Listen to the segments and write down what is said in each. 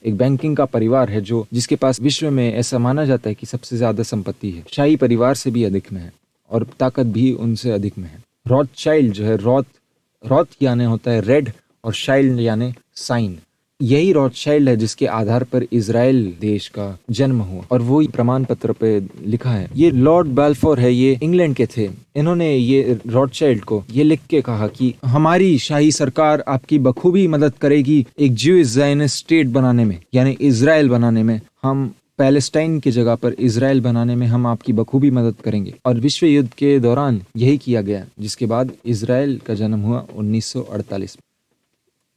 एक बैंकिंग का परिवार है जो जिसके पास विश्व में ऐसा माना जाता है कि सबसे ज्यादा संपत्ति है, शाही परिवार से भी अधिक में है और ताकत भी उनसे अधिक में है। रॉथशाइल्ड जो है, रॉथ यानी होता है रेड और चाइल्ड यानी साइन। यही रॉथशाइल्ड है जिसके आधार पर इजराइल देश का जन्म हुआ और वो प्रमाण पत्र पे लिखा है। ये लॉर्ड बाल्फोर है, ये इंग्लैंड के थे। इन्होंने ये रॉथशाइल्ड को ये लिख के कहा कि हमारी शाही सरकार आपकी बखूबी मदद करेगी एक ज्यूइश ज़ायनिस्ट स्टेट बनाने में, यानी इजराइल बनाने में। हम पैलेस्टाइन की जगह पर इजराइल बनाने में हम आपकी बखूबी मदद करेंगे। और विश्व युद्ध के दौरान यही किया गया, जिसके बाद इजराइल का जन्म हुआ 1948 में।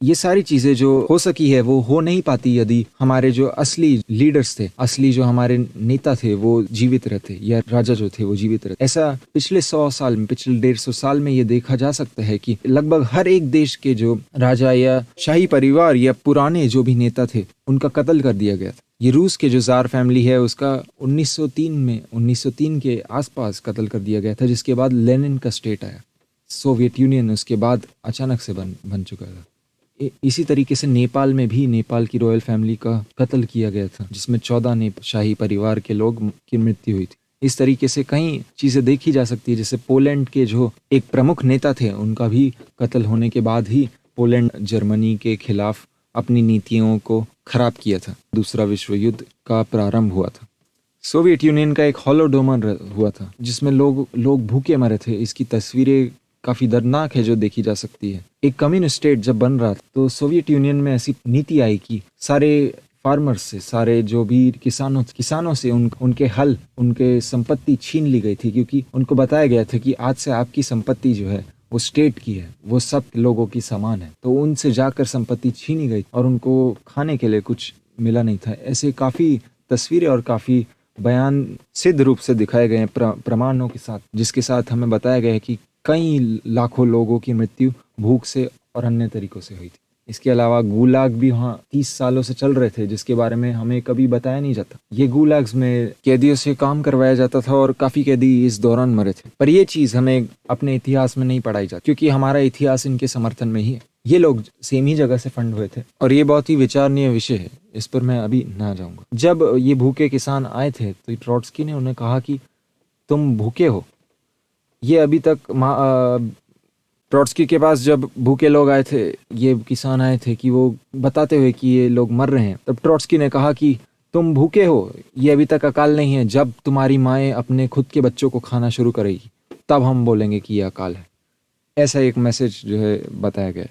ये सारी चीजें जो हो सकी है वो हो नहीं पाती यदि हमारे जो असली लीडर्स थे, असली जो हमारे नेता थे वो जीवित रहते, या राजा जो थे वो जीवित रहते। ऐसा पिछले 100 साल में, पिछले 150 साल में ये देखा जा सकता है कि लगभग हर एक देश के जो राजा या शाही परिवार या पुराने जो भी नेता थे उनका कत्ल कर दिया गया था। ये रूस के जो जार फैमिली है उसका 1903 के आसपास कत्ल कर दिया गया था, जिसके बाद लेनिन का स्टेट आया। सोवियत यूनियन उसके बाद अचानक से बन चुका था। इसी तरीके से नेपाल में भी नेपाल की रॉयल फैमिली का कत्ल किया गया था, जिसमें 14 शाही परिवार के लोग की मृत्यु हुई थी। इस तरीके से कई चीजें देखी जा सकती है। जैसे पोलैंड के जो एक प्रमुख नेता थे उनका भी कत्ल होने के बाद ही पोलैंड जर्मनी के खिलाफ अपनी नीतियों को खराब किया था। दूसरा विश्व युद्ध का प्रारंभ हुआ था। सोवियत यूनियन का एक हॉलोडोमर हुआ था जिसमें लोग भूखे मरे थे। इसकी तस्वीरें काफी दर्दनाक है जो देखी जा सकती है। एक कम्युनिस्ट स्टेट जब बन रहा था तो सोवियत यूनियन में ऐसी नीति आई कि सारे फार्मर्स से, सारे जो भी किसानों से उनके हल, उनके संपत्ति छीन ली गई थी, क्योंकि उनको बताया गया था कि आज से आपकी संपत्ति जो है वो स्टेट की है, वो सब लोगों की समान है। तो उनसे जाकर संपत्ति छीनी गई और उनको खाने के लिए कुछ मिला नहीं था। ऐसे काफी तस्वीरें और काफी बयान सिद्ध रूप से दिखाए गए हैं प्रमाणों के साथ, जिसके साथ हमें बताया गया है कि कई लाखों लोगों की मृत्यु भूख से और अन्य तरीकों से हुई थी। इसके अलावा गुलाग भी वहाँ 30 सालों से चल रहे थे, जिसके बारे में हमें कभी बताया नहीं जाता। ये गुलाग्स में कैदियों से काम करवाया जाता था और काफी कैदी इस दौरान मरे थे। पर ये चीज हमें अपने इतिहास में नहीं पढ़ाई जाती, क्योंकि हमारा इतिहास इनके समर्थन में ही है। ये लोग सेम ही जगह से फंड हुए थे और ये बहुत ही विचारणीय विषय है, इस पर मैं अभी ना जाऊंगा। जब ये भूखे किसान आए थे तो ट्रॉट्स्की ने उन्हें कहा कि तुम भूखे हो। ये अभी तक ट्रॉट्स्की के पास जब भूखे लोग आए थे, ये किसान आए थे कि वो बताते हुए कि ये लोग मर रहे हैं, तब ट्रॉट्स्की ने कहा कि तुम भूखे हो, ये अभी तक अकाल नहीं है। जब तुम्हारी माएँ अपने खुद के बच्चों को खाना शुरू करेगी तब हम बोलेंगे कि ये अकाल है। ऐसा एक मैसेज जो है बताया गया।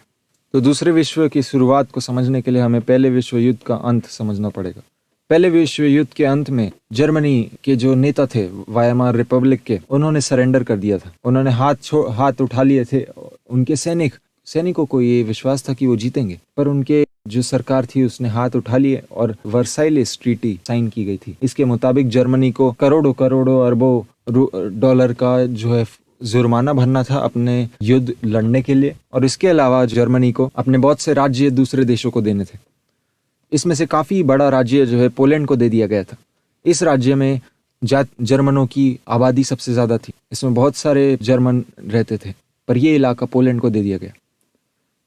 तो दूसरे विश्व की शुरुआत को समझने के लिए हमें पहले विश्व युद्ध का अंत समझना पड़ेगा। पहले विश्व युद्ध के अंत में जर्मनी के जो नेता थे वायमार रिपब्लिक के, उन्होंने सरेंडर कर दिया था। उन्होंने हाथ उठा लिए थे। उनके सैनिकों को ये विश्वास था कि वो जीतेंगे, पर उनके जो सरकार थी उसने हाथ उठा लिए और वर्साइलेस ट्रीटी साइन की गई थी। इसके मुताबिक जर्मनी को करोड़ों अरबों डॉलर का जो है जुर्माना भरना था अपने युद्ध लड़ने के लिए, और इसके अलावा जर्मनी को अपने बहुत से राज्य दूसरे देशों को देने थे। इसमें से काफी बड़ा राज्य जो है पोलैंड को दे दिया गया था। इस राज्य में जर्मनों की आबादी सबसे ज्यादा थी। इसमें बहुत सारे जर्मन रहते थे, पर यह इलाका पोलैंड को दे दिया गया।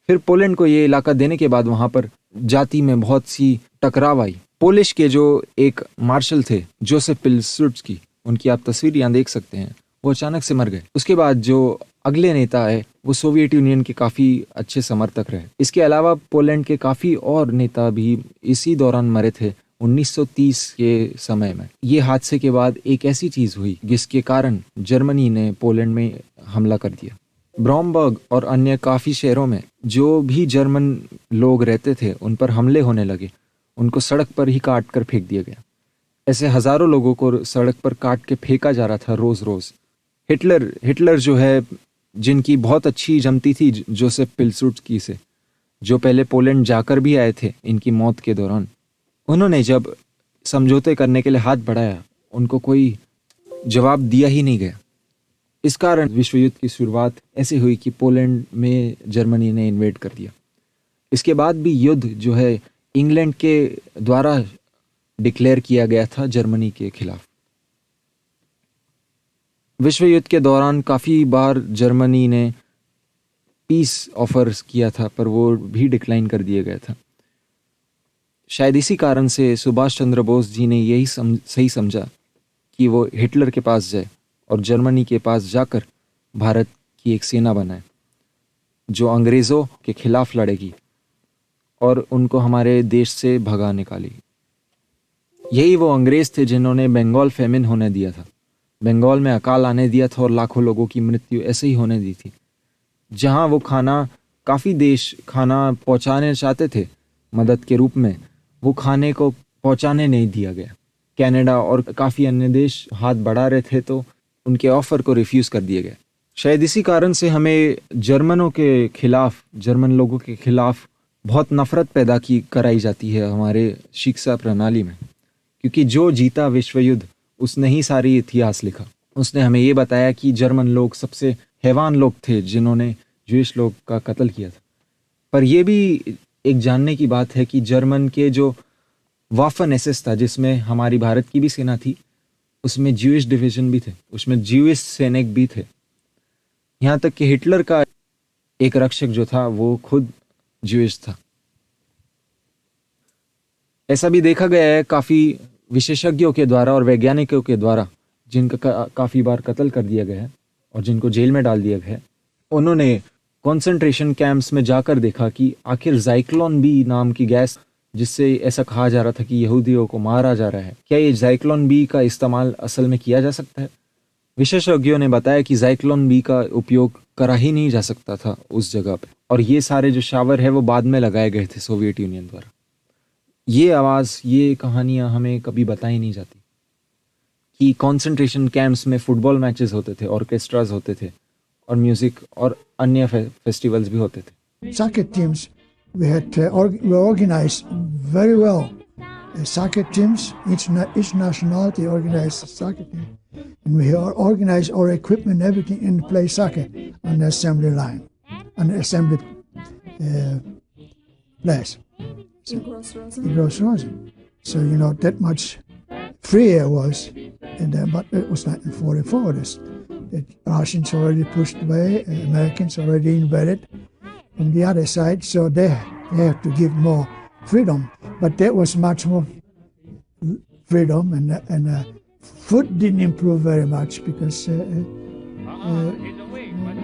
फिर पोलैंड को ये इलाका देने के बाद वहां पर जाति में बहुत सी टकराव आई। पोलिश के जो एक मार्शल थे जोसेफ पिलसुड्स्की, उनकी आप तस्वीर यहाँ देख सकते हैं, वो अचानक से मर गए। उसके बाद जो अगले नेता आए वो सोवियत यूनियन के काफी अच्छे समर्थक रहे। इसके अलावा पोलैंड के काफी और नेता भी इसी दौरान मरे थे 1930 के समय में। ये हादसे के बाद एक ऐसी चीज हुई जिसके कारण जर्मनी ने पोलैंड में हमला कर दिया। ब्राउनबर्ग और अन्य काफी शहरों में जो भी जर्मन लोग रहते थे उन पर हमले होने लगे। उनको सड़क पर ही काट कर फेंक दिया गया। ऐसे हजारों लोगों को सड़क पर काट के फेंका जा रहा था रोज रोज। हिटलर जो है, जिनकी बहुत अच्छी जमती थी जोसेफ पिलसुड्स्की से, जो पहले पोलैंड जाकर भी आए थे इनकी मौत के दौरान, उन्होंने जब समझौते करने के लिए हाथ बढ़ाया उनको कोई जवाब दिया ही नहीं गया। इस कारण विश्व युद्ध की शुरुआत ऐसे हुई कि पोलैंड में जर्मनी ने इन्वेड कर दिया। इसके बाद भी युद्ध जो है इंग्लैंड के द्वारा डिक्लेयर किया गया था जर्मनी के खिलाफ। विश्व युद्ध के दौरान काफी बार जर्मनी ने पीस ऑफर्स किया था, पर वो भी डिक्लाइन कर दिया गया था। शायद इसी कारण से सुभाष चंद्र बोस जी ने यही सही समझा कि वो हिटलर के पास जाए और जर्मनी के पास जाकर भारत की एक सेना बनाए जो अंग्रेज़ों के खिलाफ लड़ेगी और उनको हमारे देश से भगा निकालेगी। यही वो अंग्रेज़ थे जिन्होंने बंगाल फेमिन होने दिया था, बंगाल में अकाल आने दिया था और लाखों लोगों की मृत्यु ऐसे ही होने दी थी। जहाँ वो काफ़ी देश खाना पहुँचाने चाहते थे मदद के रूप में, वो खाने को पहुँचाने नहीं दिया गया। कनाडा और काफ़ी अन्य देश हाथ बढ़ा रहे थे तो उनके ऑफ़र को रिफ्यूज़ कर दिया गया। शायद इसी कारण से हमें जर्मन लोगों के खिलाफ बहुत नफ़रत पैदा कराई जाती है हमारे शिक्षा प्रणाली में, क्योंकि जो जीता विश्व युद्ध उसने ही सारी इतिहास लिखा। उसने हमें ये बताया कि जर्मन लोग सबसे हैवान लोग थे जिन्होंने ज्यूइश लोग का कत्ल किया था। पर यह भी एक जानने की बात है कि जर्मन के जो वाफन एसएस था, जिसमें हमारी भारत की भी सेना थी, उसमें ज्यूइश डिवीजन भी थे, उसमें ज्यूइश सैनिक भी थे। यहाँ तक कि हिटलर का एक रक्षक जो था वो खुद ज्यूइश था। ऐसा भी देखा गया है काफ़ी विशेषज्ञों के द्वारा और वैज्ञानिकों के द्वारा, जिनका काफ़ी बार कत्ल कर दिया गया है और जिनको जेल में डाल दिया गया है। उन्होंने कंसंट्रेशन कैंप्स में जाकर देखा कि आखिर ज़ाइक्लोन बी नाम की गैस, जिससे ऐसा कहा जा रहा था कि यहूदियों को मारा जा रहा है, क्या ये ज़ाइक्लोन बी का इस्तेमाल असल में किया जा सकता है? विशेषज्ञों ने बताया कि ज़ाइक्लोन बी का उपयोग करा ही नहीं जा सकता था उस जगह पे, और ये सारे जो शावर है वो बाद में लगाए गए थे सोवियत यूनियन द्वारा। ये कहानियाँ हमें कभी बताई नहीं जाती कि कंसंट्रेशन कैंप्स में फुटबॉल मैचेस होते थे, ऑर्केस्ट्राज होते थे और म्यूजिक और अन्य फेस्टिवल्स भी होते थे। Soccer teams, we organized very well. Soccer teams, each nationality organized a soccer team, and we organized our equipment, everything, and play soccer on the assembly line, on the assembly place. So, in Gross Rosen. So that much freer it was, but it was 1944. The Russians already pushed away, Americans already invaded from the other side, so they have to give more freedom. But there was much more freedom, and food didn't improve very much because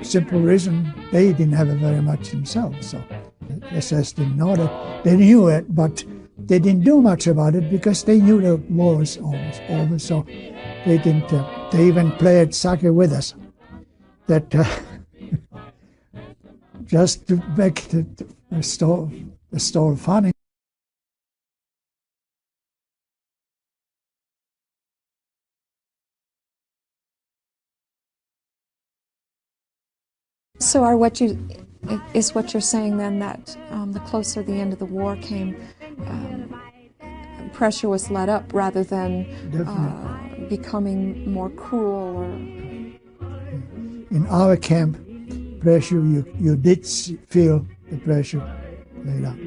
simple reason they didn't have it very much themselves. So SS didn't know that. They knew it, but they didn't do much about it because they knew the war was almost over. So they didn't. They even played soccer with us. That just to make the story funny. So what you're saying then that the closer the end of the war came, pressure was let up rather than becoming more cruel or... In our camp, pressure, you did feel the pressure laid up.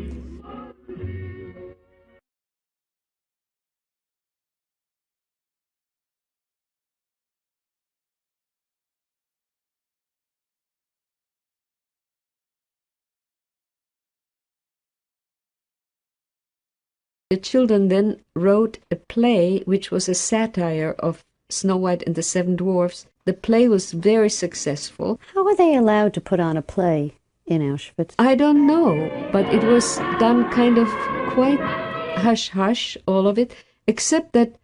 The children then wrote a play which was a satire of Snow White and the Seven Dwarfs. The play was very successful. How were they allowed to put on a play in Auschwitz? I don't know, but it was done kind of quite hush-hush, all of it, except that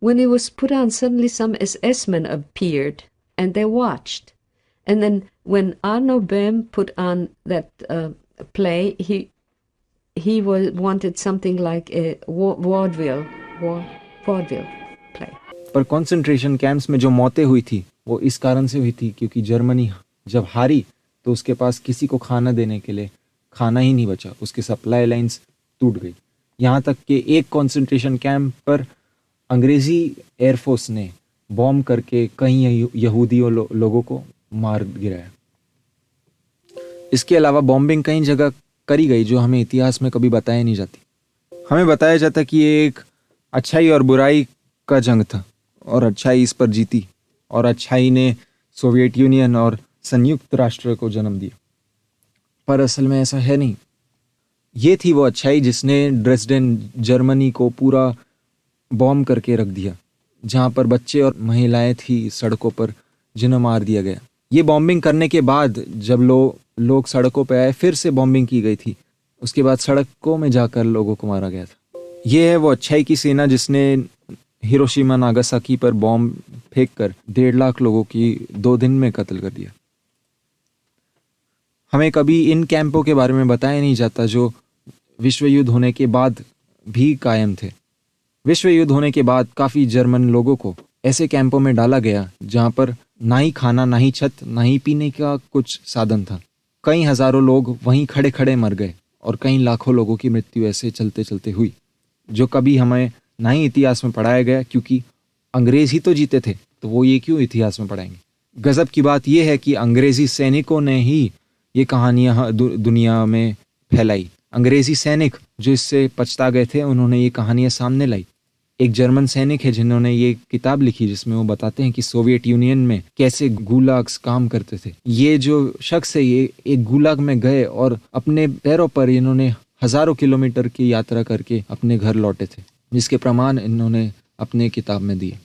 when it was put on, suddenly some SS men appeared, and they watched. And then when Arno Böhm put on that play, he wanted something like a vaudeville play. पर concentration camps में जो मौतें हुई थी वो इस कारण से हुई थी क्योंकि जर्मनी जब हारी तो उसके पास किसी को खाना देने के लिए खाना ही नहीं बचा, उसके सप्लाई लाइंस टूट गई। यहाँ तक कि एक कंसंट्रेशन कैंप पर अंग्रेज़ी एयरफोर्स ने बॉम्ब करके कई यहूदियों लोगों को मार गिराया। इसके अलावा बॉम्बिंग कई जगह करी गई जो हमें इतिहास में कभी बताया नहीं जाती। हमें बताया जाता कि ये एक अच्छाई और बुराई का जंग था और अच्छाई इस पर जीती और अच्छाई ने सोवियत यूनियन और संयुक्त राष्ट्र को जन्म दिया, पर असल में ऐसा है नहीं। ये थी वो अच्छाई जिसने ड्रेसडेन जर्मनी को पूरा बॉम्ब करके रख दिया, जहाँ पर बच्चे और महिलाएं थी सड़कों पर जिन्हें मार दिया गया। ये बॉम्बिंग करने के बाद जब लोग सड़कों पर आए, फिर से बॉम्बिंग की गई थी। उसके बाद सड़कों में जाकर लोगों को मारा गया था। ये है वो अच्छाई की सेना जिसने हिरोशिमा नागासाकी पर बॉम्ब फेंककर 1.5 लाख लोगों की 2 दिन में कत्ल कर दिया। हमें कभी इन कैंपों के बारे में बताया नहीं जाता जो विश्व युद्ध होने के बाद भी कायम थे। विश्व युद्ध होने के बाद काफ़ी जर्मन लोगों को ऐसे कैंपों में डाला गया जहाँ पर ना ही खाना, ना ही छत, ना ही पीने का कुछ साधन था। कई हज़ारों लोग वहीं खड़े खड़े मर गए और कई लाखों लोगों की मृत्यु ऐसे चलते चलते हुई, जो कभी हमें ना ही इतिहास में पढ़ाया गया, क्योंकि अंग्रेज़ ही तो जीते थे, तो वो ये क्यों इतिहास में पढ़ाएंगे। गज़ब की बात यह है कि अंग्रेज़ी सैनिकों ने ही ये कहानियाँ दुनिया में फैलाई। अंग्रेज़ी सैनिक जो इससे पछता गए थे, उन्होंने ये कहानियाँ सामने लाई। एक जर्मन सैनिक है जिन्होंने ये किताब लिखी जिसमें वो बताते हैं कि सोवियत यूनियन में कैसे गुलाग्स काम करते थे। ये जो शख्स है, ये एक गुलाग में गए और अपने पैरों पर इन्होंने हज़ारों किलोमीटर की यात्रा करके अपने घर लौटे थे, जिसके प्रमाण इन्होंने अपने किताब में दिए।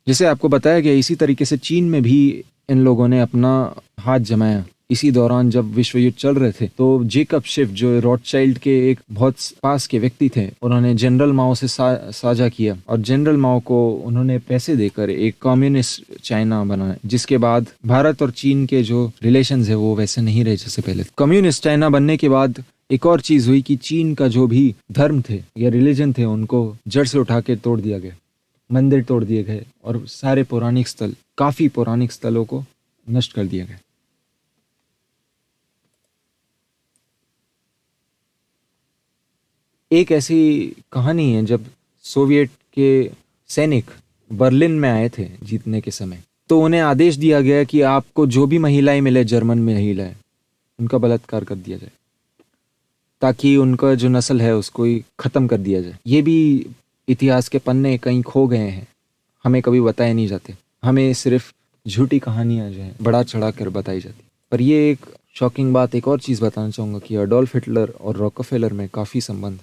जिसे आपको बताया गया, इसी तरीके से चीन में भी इन लोगों ने अपना हाथ जमाया। इसी दौरान जब विश्व युद्ध चल रहे थे, तो जेकब शिफ जो रॉथशाइल्ड के एक बहुत पास के व्यक्ति थे, उन्होंने जनरल माओ से साझा किया और जनरल माओ को उन्होंने पैसे देकर एक कम्युनिस्ट चाइना बनाया, जिसके बाद भारत और चीन के जो रिलेशंस है वो वैसे नहीं रहे जैसे पहले। कम्युनिस्ट चाइना बनने के बाद एक और चीज हुई कि चीन का जो भी धर्म थे या रिलीजन थे, उनको जड़ से उठा के तोड़ दिया गया। मंदिर तोड़ दिए गए और सारे पौराणिक स्थल, काफी पौराणिक स्थलों को नष्ट कर दिया गया। एक ऐसी कहानी है, जब सोवियत के सैनिक बर्लिन में आए थे जीतने के समय, तो उन्हें आदेश दिया गया कि आपको जो भी महिलाएं मिले, जर्मन महिलाएं, उनका बलात्कार कर दिया जाए, ताकि उनका जो नस्ल है उसको ही खत्म कर दिया जाए। ये भी इतिहास के पन्ने कहीं खो गए हैं, हमें कभी बताए नहीं जाते। हमें सिर्फ झूठी कहानियां जो है बढ़ा चढ़ा कर बताई जाती। पर ये एक शॉकिंग बात, एक और चीज़ बताना चाहूँगा कि एडोल्फ हिटलर और रॉकफेलर में काफ़ी संबंध।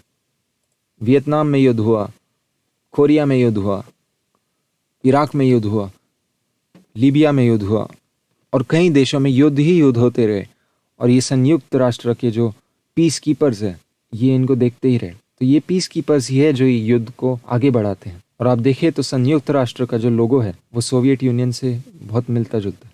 वियतनाम में युद्ध हुआ, कोरिया में युद्ध हुआ, इराक में युद्ध हुआ, लीबिया में युद्ध हुआ और कई देशों में युद्ध ही युद्ध होते रहे। और ये संयुक्त राष्ट्र के जो पीस कीपर्स है, ये इनको देखते ही रहे। तो ये पीस कीपर्स ही है जो युद्ध को आगे बढ़ाते हैं। और आप देखें तो संयुक्त राष्ट्र का जो लोगो है वो सोवियत यूनियन से बहुत मिलता जुलता है।